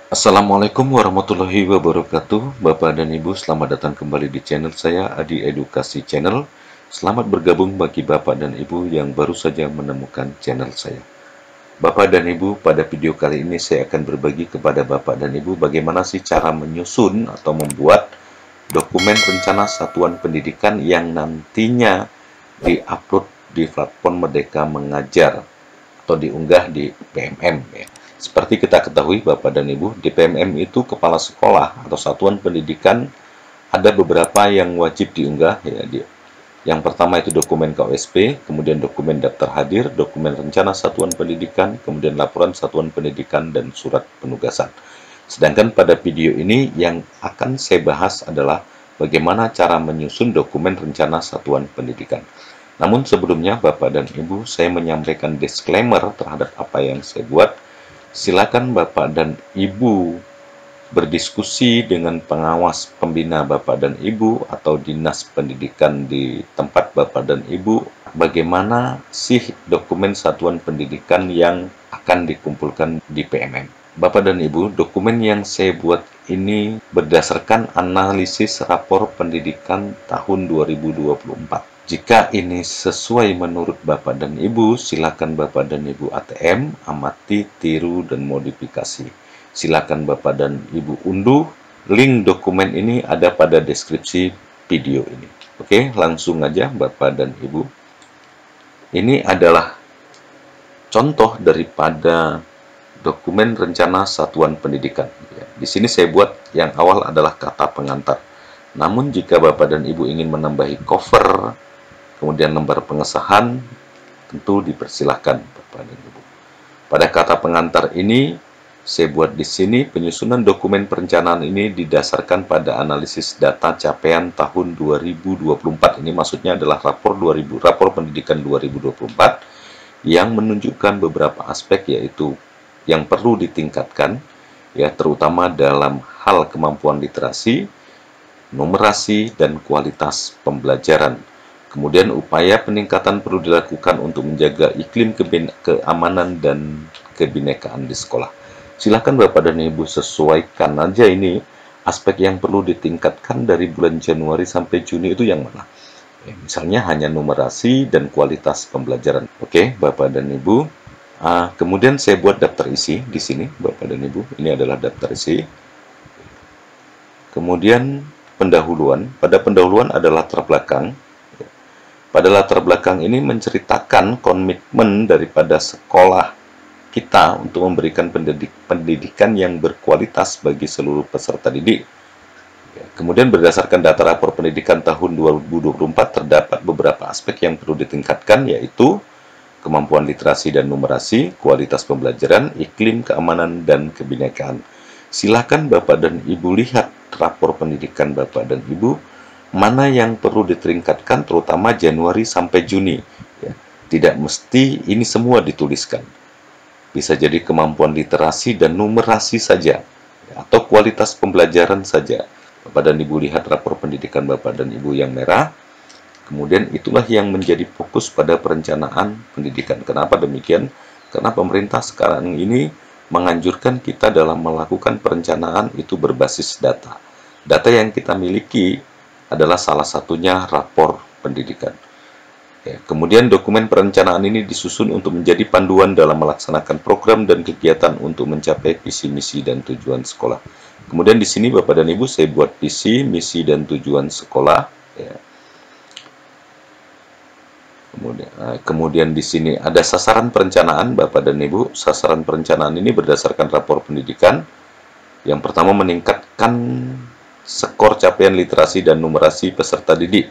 Assalamualaikum warahmatullahi wabarakatuh. Bapak dan Ibu, selamat datang kembali di channel saya, Adi Edukasi Channel. Selamat bergabung bagi Bapak dan Ibu yang baru saja menemukan channel saya. Bapak dan Ibu, pada video kali ini saya akan berbagi kepada Bapak dan Ibu bagaimana sih cara menyusun atau membuat dokumen rencana satuan pendidikan yang nantinya diupload di platform Merdeka Mengajar atau diunggah di PMM ya. Seperti kita ketahui Bapak dan Ibu, di PMM itu kepala sekolah atau satuan pendidikan ada beberapa yang wajib diunggah ya. Yang pertama itu dokumen KOSP, kemudian dokumen daftar hadir, dokumen rencana satuan pendidikan, kemudian laporan satuan pendidikan dan surat penugasan. Sedangkan pada video ini yang akan saya bahas adalah bagaimana cara menyusun dokumen rencana satuan pendidikan. Namun sebelumnya Bapak dan Ibu, saya menyampaikan disclaimer terhadap apa yang saya buat. Silakan Bapak dan Ibu berdiskusi dengan pengawas pembina Bapak dan Ibu atau dinas pendidikan di tempat Bapak dan Ibu, bagaimana sih dokumen satuan pendidikan yang akan dikumpulkan di PMM. Bapak dan Ibu, dokumen yang saya buat ini berdasarkan analisis rapor pendidikan tahun 2024. Jika ini sesuai menurut Bapak dan Ibu, silakan Bapak dan Ibu ATM, amati, tiru, dan modifikasi. Silakan Bapak dan Ibu unduh. Link dokumen ini ada pada deskripsi video ini. Oke, langsung aja Bapak dan Ibu. Ini adalah contoh daripada dokumen rencana satuan pendidikan. Di sini saya buat yang awal adalah kata pengantar. Namun jika Bapak dan Ibu ingin menambahi cover, kemudian lembar pengesahan, tentu dipersilahkan Bapak dan Ibu. Pada kata pengantar ini, saya buat di sini penyusunan dokumen perencanaan ini didasarkan pada analisis data capaian tahun 2024. Ini maksudnya adalah rapor pendidikan 2024 yang menunjukkan beberapa aspek yaitu yang perlu ditingkatkan ya, terutama dalam hal kemampuan literasi, numerasi, dan kualitas pembelajaran. Kemudian upaya peningkatan perlu dilakukan untuk menjaga iklim keamanan dan kebinekaan di sekolah. Silakan Bapak dan Ibu sesuaikan aja ini aspek yang perlu ditingkatkan dari bulan Januari sampai Juni itu yang mana. Misalnya hanya numerasi dan kualitas pembelajaran. Oke, Bapak dan Ibu. Kemudian saya buat daftar isi di sini, Bapak dan Ibu. Ini adalah daftar isi. Kemudian pendahuluan. Pada pendahuluan ada latar belakang. Pada latar belakang ini menceritakan komitmen daripada sekolah kita untuk memberikan pendidikan yang berkualitas bagi seluruh peserta didik. Kemudian berdasarkan data rapor pendidikan tahun 2024 terdapat beberapa aspek yang perlu ditingkatkan yaitu kemampuan literasi dan numerasi, kualitas pembelajaran, iklim keamanan dan kebinekaan. Silakan Bapak dan Ibu lihat rapor pendidikan Bapak dan Ibu mana yang perlu ditingkatkan terutama Januari sampai Juni ya. Tidak mesti ini semua dituliskan, bisa jadi kemampuan literasi dan numerasi saja ya, atau kualitas pembelajaran saja. Bapak dan Ibu lihat rapor pendidikan Bapak dan Ibu yang merah, kemudian itulah yang menjadi fokus pada perencanaan pendidikan. Kenapa demikian? Karena pemerintah sekarang ini menganjurkan kita dalam melakukan perencanaan itu berbasis data. Data yang kita miliki adalah salah satunya rapor pendidikan. Ya, kemudian dokumen perencanaan ini disusun untuk menjadi panduan dalam melaksanakan program dan kegiatan untuk mencapai visi, misi, dan tujuan sekolah. Kemudian di sini Bapak dan Ibu saya buat visi, misi, dan tujuan sekolah. Ya. Kemudian di sini ada sasaran perencanaan Bapak dan Ibu. Sasaran perencanaan ini berdasarkan rapor pendidikan. Yang pertama meningkatkan skor capaian literasi dan numerasi peserta didik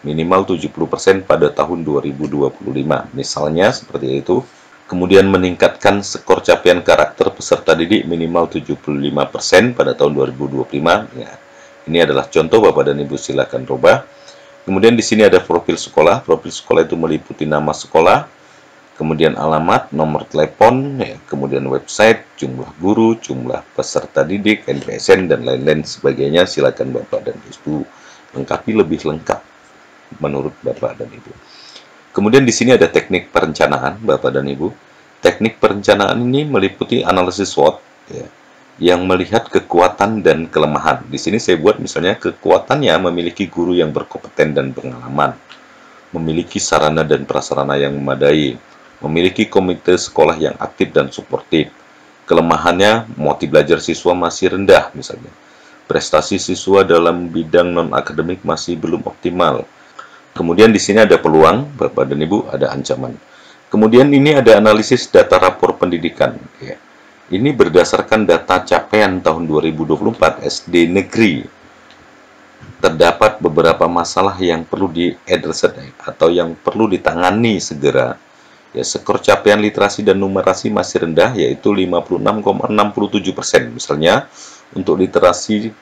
minimal 70% pada tahun 2025. Misalnya seperti itu. Kemudian meningkatkan skor capaian karakter peserta didik minimal 75% pada tahun 2025. Ya, ini adalah contoh Bapak dan Ibu silakan coba. Kemudian di sini ada profil sekolah. Profil sekolah itu meliputi nama sekolah, kemudian alamat, nomor telepon, ya, kemudian website, jumlah guru, jumlah peserta didik, NPSN, dan lain-lain sebagainya. Silakan Bapak dan Ibu lengkapi lebih lengkap menurut Bapak dan Ibu. Kemudian di sini ada teknik perencanaan Bapak dan Ibu. Teknik perencanaan ini meliputi analisis SWOT, ya, yang melihat kekuatan dan kelemahan. Di sini saya buat misalnya kekuatannya memiliki guru yang berkompeten dan pengalaman, memiliki sarana dan prasarana yang memadai, memiliki komite sekolah yang aktif dan suportif. Kelemahannya, motivasi belajar siswa masih rendah misalnya. Prestasi siswa dalam bidang non-akademik masih belum optimal. Kemudian di sini ada peluang, Bapak dan Ibu, ada ancaman. Kemudian ini ada analisis data rapor pendidikan. Ya. Ini berdasarkan data capaian tahun 2024 SD negeri. Terdapat beberapa masalah yang perlu di-address atau yang perlu ditangani segera. Ya, skor capaian literasi dan numerasi masih rendah, yaitu 56,67%. Misalnya, untuk literasi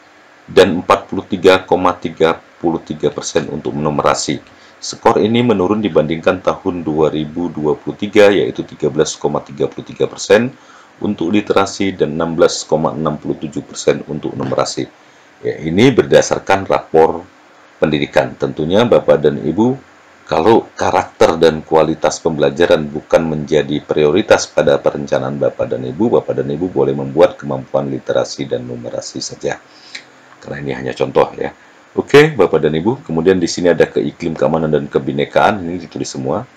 dan 43,33% untuk numerasi. Skor ini menurun dibandingkan tahun 2023, yaitu 13,33% untuk literasi dan 16,67% untuk numerasi. Ya, ini berdasarkan rapor pendidikan. Tentunya Bapak dan Ibu, kalau karakter dan kualitas pembelajaran bukan menjadi prioritas pada perencanaan Bapak dan Ibu boleh membuat kemampuan literasi dan numerasi saja. Karena ini hanya contoh ya. Oke, Bapak dan Ibu. Kemudian di sini ada keiklim keamanan dan kebinekaan, ini ditulis semua.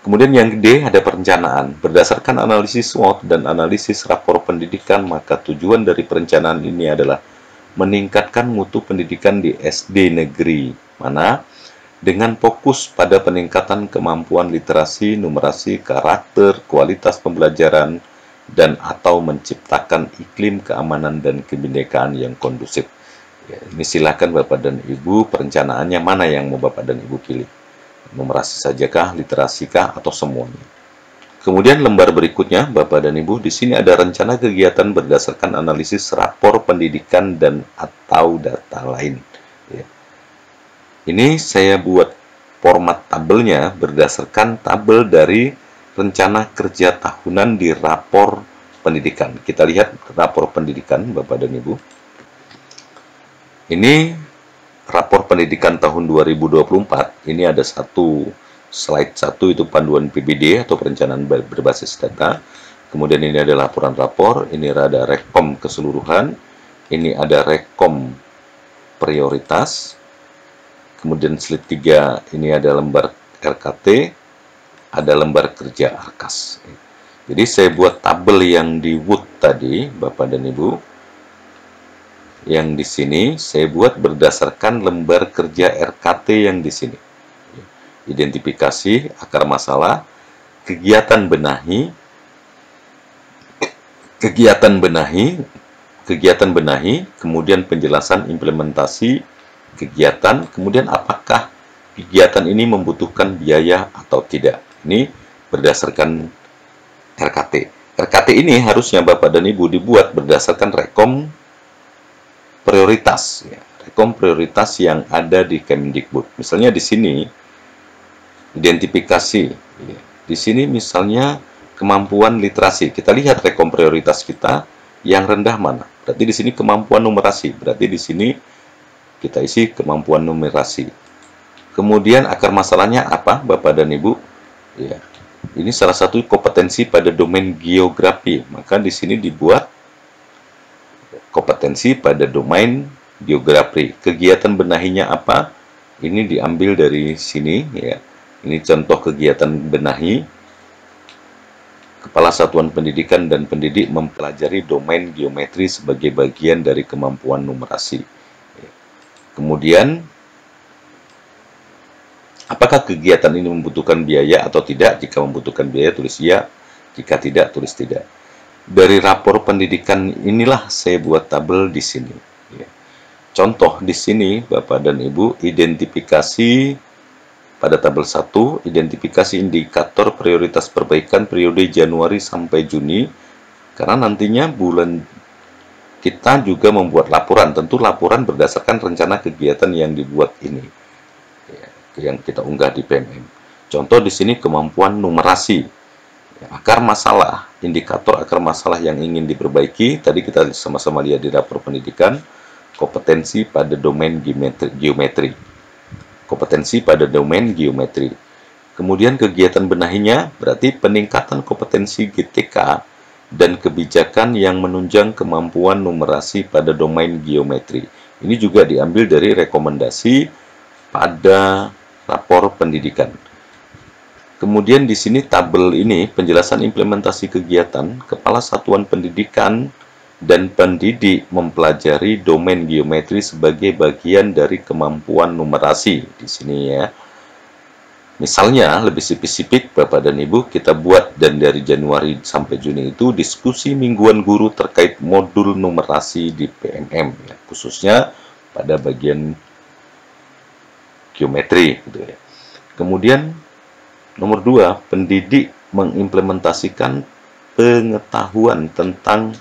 Kemudian yang D ada perencanaan. Berdasarkan analisis SWOT dan analisis rapor pendidikan, maka tujuan dari perencanaan ini adalah meningkatkan mutu pendidikan di SD negeri. Mana? Dengan fokus pada peningkatan kemampuan literasi, numerasi, karakter, kualitas pembelajaran, dan atau menciptakan iklim keamanan dan kebinekaan yang kondusif. Ya, ini silakan Bapak dan Ibu, perencanaannya mana yang mau Bapak dan Ibu pilih. Numerasi sajakah, literasikah, atau semuanya. Kemudian lembar berikutnya, Bapak dan Ibu, di sini ada rencana kegiatan berdasarkan analisis rapor pendidikan dan atau data lain. Ya. Ini saya buat format tabelnya berdasarkan tabel dari rencana kerja tahunan di rapor pendidikan. Kita lihat rapor pendidikan, Bapak dan Ibu. Ini rapor pendidikan tahun 2024. Ini ada slide 1 itu panduan PBD atau perencanaan berbasis data. Kemudian ini ada laporan rapor, ini ada rekom keseluruhan, ini ada rekom prioritas. Kemudian slide 3 ini ada lembar RKT, ada lembar kerja ARKAS. Jadi saya buat tabel yang di Word tadi, Bapak dan Ibu. Yang di sini saya buat berdasarkan lembar kerja RKT yang di sini. Identifikasi akar masalah, kegiatan benahi, kemudian penjelasan implementasi kegiatan, kemudian apakah kegiatan ini membutuhkan biaya atau tidak. Ini berdasarkan RKT. RKT ini harusnya Bapak dan Ibu dibuat berdasarkan rekom prioritas, ya. Rekom prioritas yang ada di Kemendikbud. Misalnya di sini identifikasi, ya. Di sini misalnya kemampuan literasi. Kita lihat rekom prioritas kita yang rendah mana. Berarti di sini kemampuan numerasi. Berarti di sini kita isi kemampuan numerasi. Kemudian akar masalahnya apa, Bapak dan Ibu? Ya. Ini salah satu kompetensi pada domain geografi. Maka di sini dibuat kompetensi pada domain geografi. Kegiatan benahinya apa? Ini diambil dari sini ya. Ini contoh kegiatan benahi. Kepala Satuan Pendidikan dan pendidik mempelajari domain geometri sebagai bagian dari kemampuan numerasi. Kemudian apakah kegiatan ini membutuhkan biaya atau tidak? Jika membutuhkan biaya tulis ya, jika tidak tulis tidak. Dari rapor pendidikan inilah saya buat tabel di sini. Contoh di sini Bapak dan Ibu, identifikasi pada tabel 1, identifikasi indikator prioritas perbaikan periode Januari sampai Juni. Karena nantinya bulan kita juga membuat laporan, tentu laporan berdasarkan rencana kegiatan yang dibuat ini. Yang kita unggah di PMM. Contoh di sini kemampuan numerasi. Akar masalah, indikator akar masalah yang ingin diperbaiki, tadi kita sama-sama lihat di rapor pendidikan, kompetensi pada domain geometri. Kompetensi pada domain geometri. Kemudian kegiatan benahinya, berarti peningkatan kompetensi GTK dan kebijakan yang menunjang kemampuan numerasi pada domain geometri. Ini juga diambil dari rekomendasi pada rapor pendidikan. Kemudian di sini tabel ini penjelasan implementasi kegiatan, kepala satuan pendidikan dan pendidik mempelajari domain geometri sebagai bagian dari kemampuan numerasi di sini ya. Misalnya, lebih spesifik Bapak dan Ibu, kita buat dan dari Januari sampai Juni itu diskusi mingguan guru terkait modul numerasi di PMM, ya, khususnya pada bagian geometri gitu ya. Kemudian nomor 2, pendidik mengimplementasikan pengetahuan tentang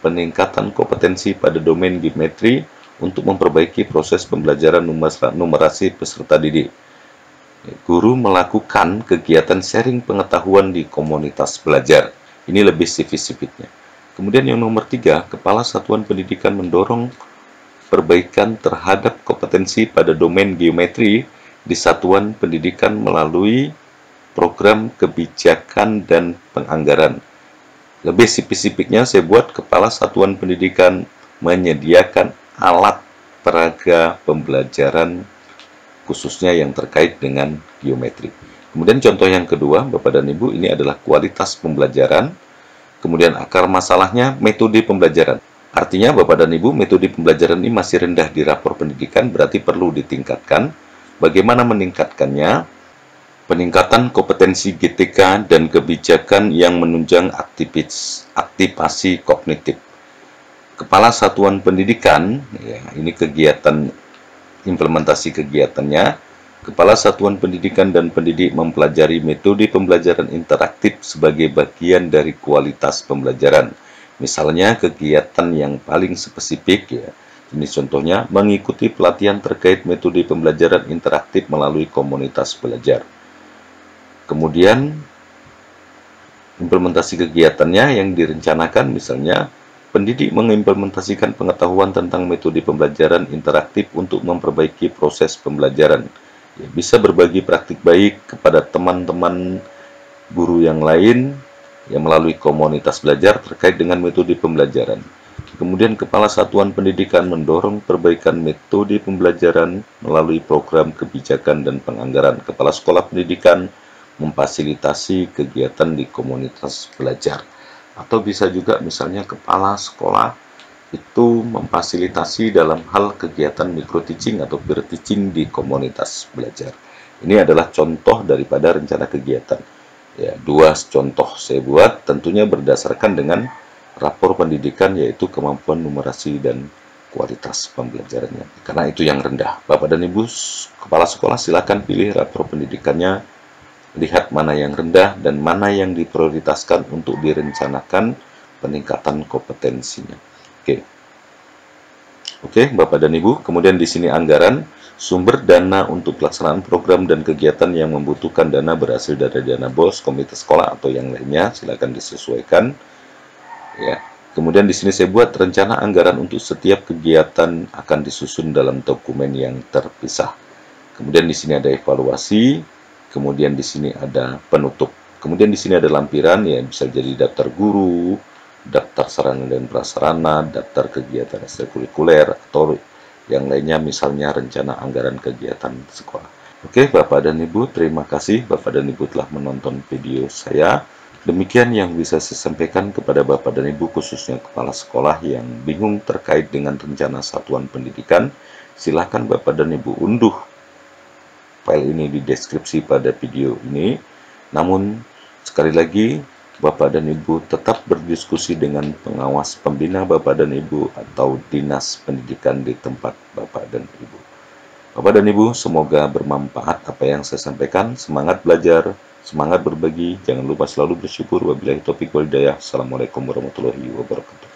peningkatan kompetensi pada domain geometri untuk memperbaiki proses pembelajaran numerasi peserta didik. Guru melakukan kegiatan sharing pengetahuan di komunitas belajar. Ini lebih spesifiknya. Kemudian yang nomor 3, Kepala Satuan Pendidikan mendorong perbaikan terhadap kompetensi pada domain geometri di satuan pendidikan melalui program kebijakan dan penganggaran. Lebih spesifiknya saya buat Kepala Satuan Pendidikan menyediakan alat peraga pembelajaran khususnya yang terkait dengan geometri. Kemudian contoh yang kedua, Bapak dan Ibu, ini adalah kualitas pembelajaran. Kemudian akar masalahnya metode pembelajaran. Artinya Bapak dan Ibu, metode pembelajaran ini masih rendah di rapor pendidikan, berarti perlu ditingkatkan. Bagaimana meningkatkannya? Peningkatan kompetensi GTK dan kebijakan yang menunjang aktivasi kognitif. Kepala Satuan Pendidikan, ya, ini kegiatan implementasi kegiatannya. Kepala Satuan Pendidikan dan pendidik mempelajari metode pembelajaran interaktif sebagai bagian dari kualitas pembelajaran. Misalnya kegiatan yang paling spesifik ya. Ini contohnya mengikuti pelatihan terkait metode pembelajaran interaktif melalui komunitas belajar. Kemudian implementasi kegiatannya yang direncanakan misalnya pendidik mengimplementasikan pengetahuan tentang metode pembelajaran interaktif untuk memperbaiki proses pembelajaran. Ya, bisa berbagi praktik baik kepada teman-teman guru yang lain yang melalui komunitas belajar terkait dengan metode pembelajaran. Kemudian Kepala Satuan Pendidikan mendorong perbaikan metode pembelajaran melalui program kebijakan dan penganggaran. Kepala Sekolah Pendidikan memfasilitasi kegiatan di komunitas belajar. Atau bisa juga misalnya kepala sekolah itu memfasilitasi dalam hal kegiatan micro teaching atau peer teaching di komunitas belajar. Ini adalah contoh daripada rencana kegiatan. Ya, 2 contoh saya buat tentunya berdasarkan dengan rapor pendidikan yaitu kemampuan numerasi dan kualitas pembelajarannya. Karena itu yang rendah. Bapak dan Ibu kepala sekolah silakan pilih rapor pendidikannya. Lihat mana yang rendah dan mana yang diprioritaskan untuk direncanakan peningkatan kompetensinya. Oke, Bapak dan Ibu. Kemudian di sini anggaran, sumber dana untuk pelaksanaan program dan kegiatan yang membutuhkan dana berasal dari dana BOS, komite sekolah atau yang lainnya, silakan disesuaikan. Ya. Kemudian di sini saya buat rencana anggaran untuk setiap kegiatan akan disusun dalam dokumen yang terpisah. Kemudian di sini ada evaluasi. Kemudian di sini ada penutup. Kemudian di sini ada lampiran, ya bisa jadi daftar guru, daftar sarana dan prasarana, daftar kegiatan ekstrakurikuler, atau yang lainnya misalnya rencana anggaran kegiatan sekolah. Oke, Bapak dan Ibu, terima kasih Bapak dan Ibu telah menonton video saya. Demikian yang bisa saya sampaikan kepada Bapak dan Ibu, khususnya kepala sekolah yang bingung terkait dengan rencana satuan pendidikan. Silakan Bapak dan Ibu unduh file ini di deskripsi pada video ini. Namun sekali lagi Bapak dan Ibu tetap berdiskusi dengan pengawas pembina Bapak dan Ibu atau dinas pendidikan di tempat Bapak dan Ibu. Bapak dan Ibu, semoga bermanfaat apa yang saya sampaikan. Semangat belajar, semangat berbagi, jangan lupa selalu bersyukur. Wabillahi taufiq wal hidayah. Assalamualaikum warahmatullahi wabarakatuh.